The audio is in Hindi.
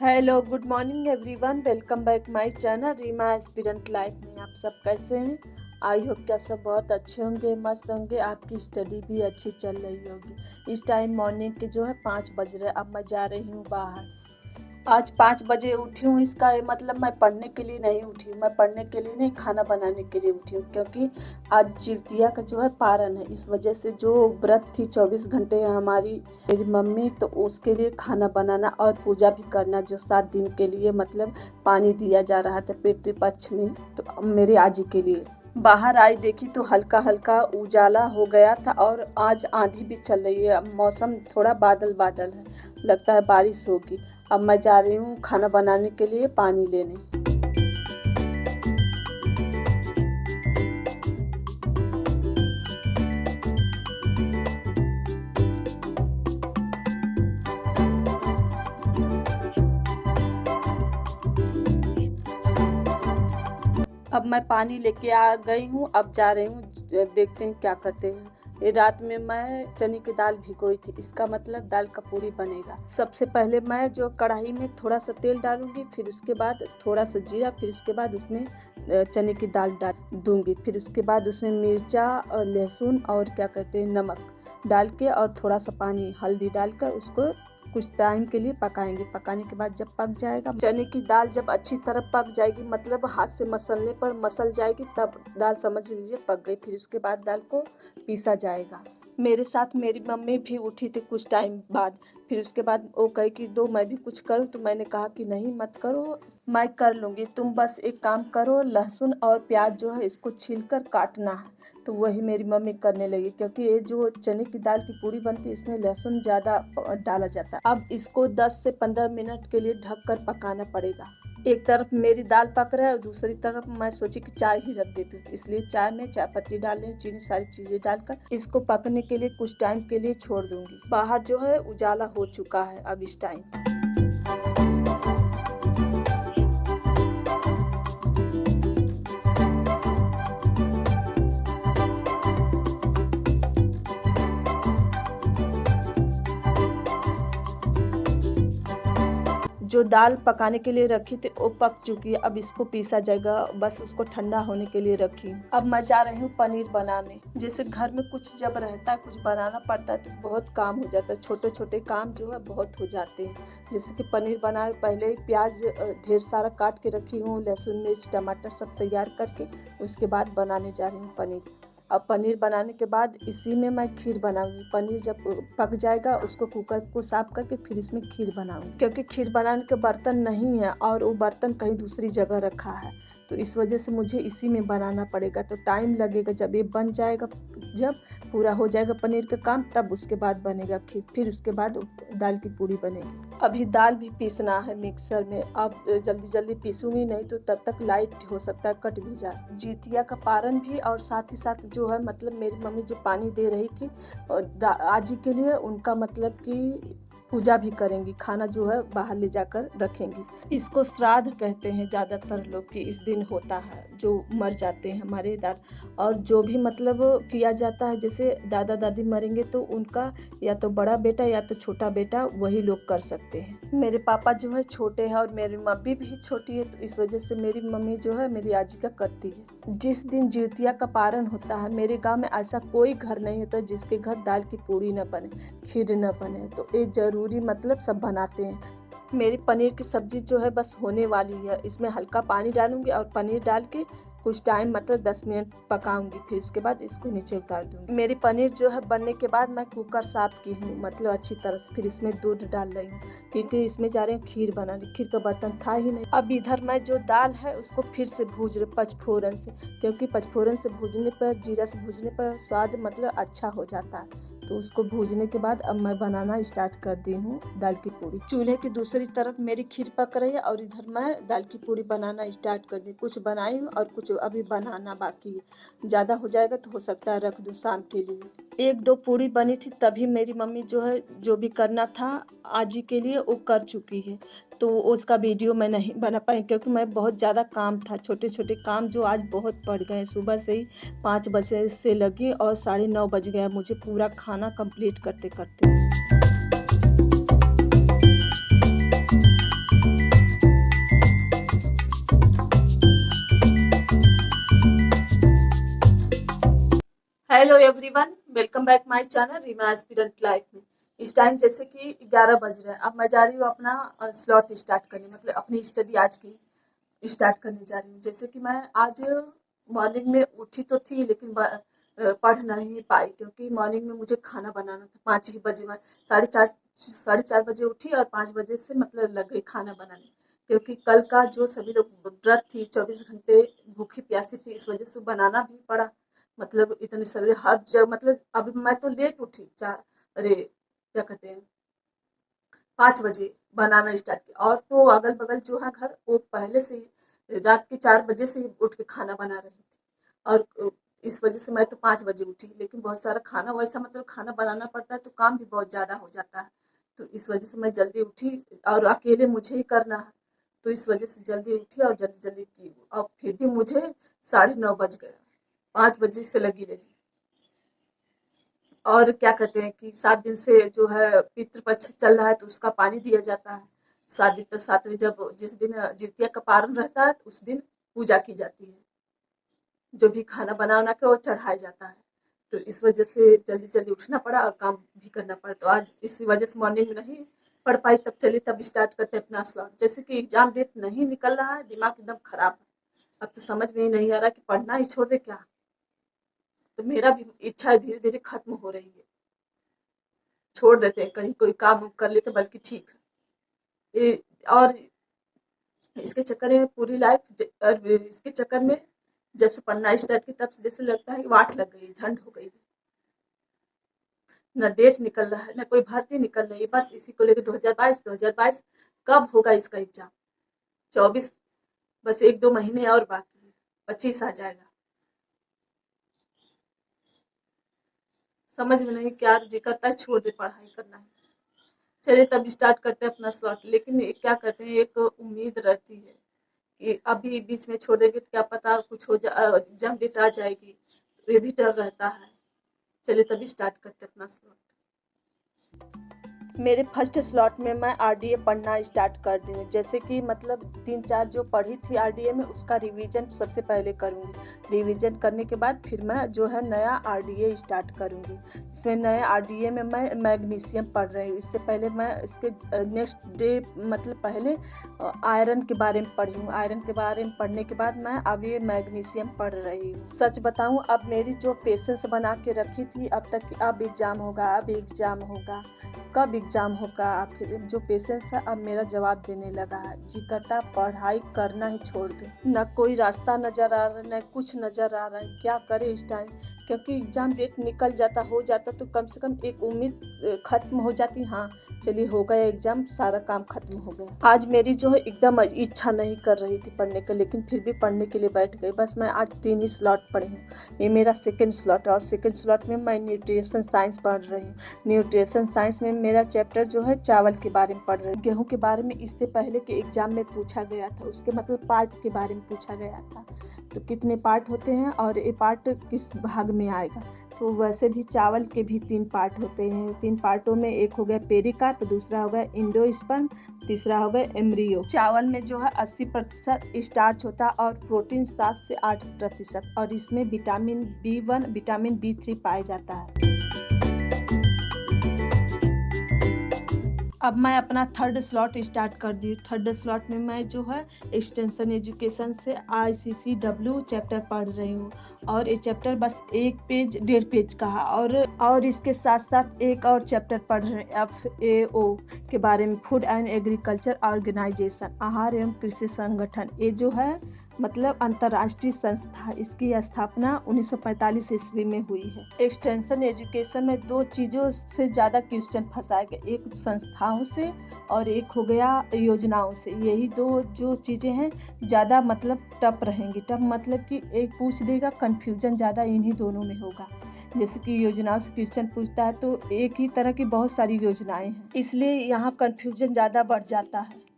Hello, good morning everyone. Welcome back my channel Reema aspirant life में। आप सब कैसे हैं? आई होप कि आप सब बहुत अच्छे होंगे, मस्त होंगे। आपकी स्टडी भी अच्छी चल रही होगी। इस टाइम मॉर्निंग के 5 बज रहे। अब मैं जा रही हूँ बाहर। आज 5 बजे उठी हूँ, इसका ये मतलब मैं पढ़ने के लिए नहीं उठी हूँ। मैं पढ़ने के लिए नहीं, खाना बनाने के लिए उठी हूँ, क्योंकि आज जिउतिया का पारण है। इस वजह से जो व्रत थी 24 घंटे हमारी मेरी मम्मी, तो उसके लिए खाना बनाना और पूजा भी करना, जो 7 दिन के लिए पानी दिया जा रहा था पितृपक्ष में, तो मेरे आजी के लिए बाहर आई, देखी तो हल्का हल्का उजाला हो गया था और आज आंधी भी चल रही है। अब मौसम थोड़ा बादल बादल है, लगता है बारिश होगी। अब मैं जा रही हूँ खाना बनाने के लिए पानी लेने। अब मैं पानी लेके आ गई हूँ, अब जा रही हूँ, देखते हैं क्या करते हैं। ये रात में मैं चने की दाल भिगोई थी, इसका मतलब दाल का पूरी बनेगा। सबसे पहले मैं जो कढ़ाई में थोड़ा सा तेल डालूंगी, फिर उसके बाद थोड़ा सा जीरा, फिर उसके बाद उसमें चने की दाल डाल दूंगी, फिर उसके बाद उसमें मिर्चा और लहसुन और नमक डाल के और थोड़ा सा पानी हल्दी डालकर उसको कुछ टाइम के लिए पकाएंगे। पकाने के बाद जब पक जाएगा, चने की दाल जब अच्छी तरह पक जाएगी, मतलब हाथ से मसलने पर मसल जाएगी, तब दाल समझ लीजिए पक गई। फिर उसके बाद दाल को पीसा जाएगा। मेरे साथ मेरी मम्मी भी उठी थी कुछ टाइम बाद। फिर उसके बाद वो कही कि दो मैं भी कुछ करूँ, तो मैंने कहा कि नहीं मत करो, मैं कर लूँगी, तुम बस एक काम करो, लहसुन और प्याज जो है इसको छीलकर काटना है। तो वही मेरी मम्मी करने लगी, क्योंकि ये जो चने की दाल की पूरी बनती है इसमें लहसुन ज़्यादा डाला जाता है। अब इसको 10 से 15 मिनट के लिए ढककर पकाना पड़ेगा। एक तरफ मेरी दाल पक रहा है और दूसरी तरफ मैं सोची कि चाय ही रख देती हूँ, इसलिए चाय में चाय पत्ती डाल रही हूँ, चीनी, सारी चीज़ें डालकर इसको पकने के लिए कुछ टाइम के लिए छोड़ दूंगी। बाहर जो है उजाला हो चुका है अब इस टाइम। जो दाल पकाने के लिए रखी थी वो पक चुकी है। अब इसको पीसा जाएगा, बस उसको ठंडा होने के लिए रखी। अब मैं जा रही हूँ पनीर बनाने। जैसे घर में कुछ जब रहता है, कुछ बनाना पड़ता है, तो बहुत काम हो जाता है। छोटे छोटे काम जो है बहुत हो जाते हैं। जैसे कि पनीर बनाने पहले प्याज ढेर सारा काट के रखी हूँ, लहसुन मिर्च टमाटर सब तैयार करके उसके बाद बनाने जा रही हूँ पनीर। अब पनीर बनाने के बाद इसी में मैं खीर बनाऊंगी। पनीर जब पक जाएगा उसको कुकर को साफ करके फिर इसमें खीर बनाऊंगी, क्योंकि खीर बनाने के बर्तन नहीं है और वो बर्तन कहीं दूसरी जगह रखा है, तो इस वजह से मुझे इसी में बनाना पड़ेगा। तो टाइम लगेगा, जब ये बन जाएगा, जब पूरा हो जाएगा पनीर का काम, तब उसके बाद बनेगा खीर, फिर उसके बाद दाल की पूरी बनेगी। अभी दाल भी पीसना है मिक्सर में। अब जल्दी जल्दी पीसूंगी, नहीं तो तब तक लाइट हो सकता है कट भी जाए। जितिया का पारण भी, और साथ ही साथ जो है मेरी मम्मी जो पानी दे रही थी आजी के लिए, उनका कि पूजा भी करेंगी। खाना जो है बाहर ले जाकर रखेंगी। इसको श्राद्ध कहते हैं ज़्यादातर लोग, कि इस दिन होता है जो मर जाते हैं हमारे दादा, और जो भी किया जाता है। जैसे दादा दादी मरेंगे तो उनका या तो बड़ा बेटा या तो छोटा बेटा वही लोग कर सकते हैं। मेरे पापा जो है छोटे हैं और मेरी मम्मी भी छोटी है, तो इस वजह से मेरी मम्मी जो है मेरी आजी का करती है। जिस दिन जितिया का पारण होता है, मेरे गांव में ऐसा कोई घर नहीं होता जिसके घर दाल की पूरी न बने, खीर न बने, तो ये जरूरी सब बनाते हैं। मेरी पनीर की सब्जी जो है बस होने वाली है। इसमें हल्का पानी डालूंगी और पनीर डाल के कुछ टाइम 10 मिनट पकाऊंगी, फिर उसके बाद इसको नीचे उतार दूंगी। मेरी पनीर जो है बनने के बाद मैं कुकर साफ की हूँ, अच्छी तरह से। फिर इसमें दूध डाल रही हूँ, क्योंकि इसमें जा रही हूँ खीर बनाने। खीर का बर्तन था ही नहीं। अब इधर मैं जो दाल है उसको फिर से भूज रही पचफोरन से, क्योंकि पचफोरन से भूजने पर, जीरा से भूजने पर स्वाद अच्छा हो जाता है। तो उसको भूजने के बाद अब मैं बनाना स्टार्ट कर दी हूँ दाल की पूरी। चूल्हे की दूसरी तरफ मेरी खीर पक रही है और इधर मैं दाल की पूरी बनाना स्टार्ट कर दी। कुछ बनाई हूँ और कुछ अभी बनाना बाकी है। ज़्यादा हो जाएगा तो हो सकता है रख दूँ शाम के लिए। 1-2 पूरी बनी थी, तभी मेरी मम्मी जो है जो भी करना था आजी के लिए वो कर चुकी है, तो उसका वीडियो मैं नहीं बना पाई, क्योंकि मैं बहुत ज़्यादा काम था। छोटे छोटे काम जो आज बहुत बढ़ गए। सुबह से ही 5 बजे से लगी और 9:30 बज गया मुझे पूरा खाना कंप्लीट करते करते। Hello everyone, welcome back my channel Reema aspirant life में। इस टाइम जैसे कि 11 बज रहे हैं। अब मैं जा रही हूँ अपना स्लॉट स्टार्ट करने, मतलब अपनी स्टडी आज की स्टार्ट करने जा रही हूँ। जैसे कि मैं आज मॉर्निंग में उठी तो थी, लेकिन पढ़ नहीं पाई, क्योंकि मॉर्निंग में मुझे खाना बनाना था। 5 ही बजे मैं साढ़े चार बजे उठी और 5 बजे से मतलब लग गई खाना बनाने, क्योंकि कल का जो सभी लोग व्रत थी, 24 घंटे भूखी प्यासी थी, इस वजह से बनाना भी पड़ा। मतलब इतने सवेरे हर जगह, मतलब अभी मैं तो लेट उठी, चार अरे क्या कहते हैं 5 बजे बनाना स्टार्ट किया। और तो अगल बगल जो है घर, वो पहले से ही रात के 4 बजे से ही उठ के खाना बना रहे थे। और इस वजह से मैं तो 5 बजे उठी, लेकिन बहुत सारा खाना वैसा मतलब खाना बनाना पड़ता है, तो काम भी बहुत ज्यादा हो जाता है। तो इस वजह से मैं जल्दी उठी, और अकेले मुझे ही करना है, तो इस वजह से जल्दी उठी और जल्दी जल्दी की। और फिर भी मुझे 9:30 बज गया, 5 बजे से लगी रही। और क्या कहते हैं कि 7 दिन से जो है पितृपक्ष चल रहा है, तो उसका पानी दिया जाता है। 7 दिन तक, 7वें जब जिस दिन जितिया का पारण रहता है, तो उस दिन पूजा की जाती है। जो भी खाना बना के वो चढ़ाया जाता है। तो इस वजह से जल्दी जल्दी उठना पड़ा और काम भी करना पड़ा। तो आज इसी वजह से मॉर्निंग में नहीं पढ़ पाई। तब चलिए तब स्टार्ट करते हैं अपना स्लॉट। जैसे कि एग्जाम डेट नहीं निकल रहा है, दिमाग एकदम खराब है। अब तो समझ में ही नहीं आ रहा कि पढ़ना ही छोड़ दे क्या। तो मेरा भी इच्छा धीरे धीरे खत्म हो रही है, छोड़ देते हैं, कहीं कोई काम कर लेते बल्कि ठीक है। और इसके चक्कर में पूरी लाइफ, और इसके चक्कर में जब से पढ़ना स्टार्ट की, तब से जैसे लगता है कि वाट लग गई, झंड हो गई। न डेट निकल रहा है, न कोई भर्ती निकल रही है। बस इसी को लेकर 2022 कब होगा इसका एग्जाम। 24, बस 1-2 महीने और बाकी है, 25 आ जाएगा। समझ में नहीं क्या जी करता है, छोड़ दे पढ़ाई करना है। चलिए तब स्टार्ट करते हैं अपना स्लॉट। लेकिन क्या कहते हैं, एक उम्मीद रहती है कि अभी बीच में छोड़ देंगे तो क्या पता कुछ हो जा, एग्जाम डेट आ जाएगी, तो ये भी डर रहता है। चलिए तभी स्टार्ट करते हैं अपना स्लॉट। मेरे फर्स्ट स्लॉट में मैं आरडीए पढ़ना स्टार्ट कर दी हूँ। जैसे कि मतलब 3-4 जो पढ़ी थी आरडीए में, उसका रिवीजन सबसे पहले करूँगी। रिवीजन करने के बाद फिर मैं जो है नया आरडीए स्टार्ट करूँगी। इसमें नए आरडीए में मैं मैग्नीशियम पढ़ रही हूँ। इससे पहले मैं इसके नेक्स्ट डे मतलब पहले आयरन के बारे में पढ़ी हूँ। आयरन के बारे में पढ़ने के बाद मैं अब ये मैग्नीशियम पढ़ रही हूँ। सच बताऊँ, अब मेरी जो पेशेंस बना के रखी थी अब तक कि अब एग्जाम होगा, अब एग्जाम होगा, कब एग्जाम होगा, आखिर जो पेशेंस है अब मेरा जवाब देने लगा है। जी करता पढ़ाई करना ही छोड़ दूं। न कोई रास्ता नजर आ रहा है, न कुछ नजर आ रहा है, क्या करे इस टाइम। क्योंकि एग्जाम डेट निकल जाता हो जाता तो कम से कम एक उम्मीद खत्म हो जाती। हाँ चलिए हो गया एग्जाम, सारा काम खत्म हो गया। आज मेरी जो है एकदम इच्छा नहीं कर रही थी पढ़ने का, लेकिन फिर भी पढ़ने के लिए बैठ गई। बस मैं आज 3 ही स्लॉट पढ़ी हूँ, ये मेरा सेकेंड स्लॉट। और सेकेंड स्लॉट में मैं न्यूट्रिशन साइंस पढ़ रही हूँ। न्यूट्रिशन साइंस में मेरा चैप्टर जो है चावल के बारे में पढ़ रही हूँ। गेहूं के बारे में इससे पहले के एग्जाम में पूछा गया था, उसके मतलब पार्ट के बारे में पूछा गया था, तो कितने पार्ट होते हैं और ये पार्ट किस भाग में आएगा। तो वैसे भी चावल के भी 3 पार्ट होते हैं। 3 पार्टों में एक हो गया पेरिकार्प, दूसरा हो गया इंडोस्पर्म, तीसरा हो गया एम्ब्रियो। चावल में जो है 80% स्टार्च होता है और प्रोटीन 7 से 8%, और इसमें विटामिन B1, विटामिन B3 पाया जाता है। अब मैं अपना थर्ड स्लॉट स्टार्ट कर दी। थर्ड स्लॉट में मैं जो है एक्सटेंशन एजुकेशन से ICCW चैप्टर पढ़ रही हूँ। और ये चैप्टर बस 1-1.5 पेज का है। और इसके साथ साथ एक और चैप्टर पढ़ रहे हैं FAO के बारे में, फूड एंड एग्रीकल्चर ऑर्गेनाइजेशन, आहार एवं कृषि संगठन। ये जो है मतलब अंतर्राष्ट्रीय संस्था, इसकी स्थापना 1945 ईस्वी में हुई है। एक्सटेंशन एजुकेशन में 2 चीज़ों से ज़्यादा क्वेश्चन फंसाए गए, एक संस्थाओं से और एक हो गया योजनाओं से। यही 2 जो चीज़ें हैं ज़्यादा मतलब टफ रहेंगी। टफ मतलब कि एक पूछ देगा, कन्फ्यूजन ज़्यादा इन्हीं दोनों में होगा। जैसे कि योजनाओं से क्वेश्चन पूछता है तो एक ही तरह की बहुत सारी योजनाएं हैं, इसलिए यहाँ कन्फ्यूजन ज़्यादा बढ़ जाता है।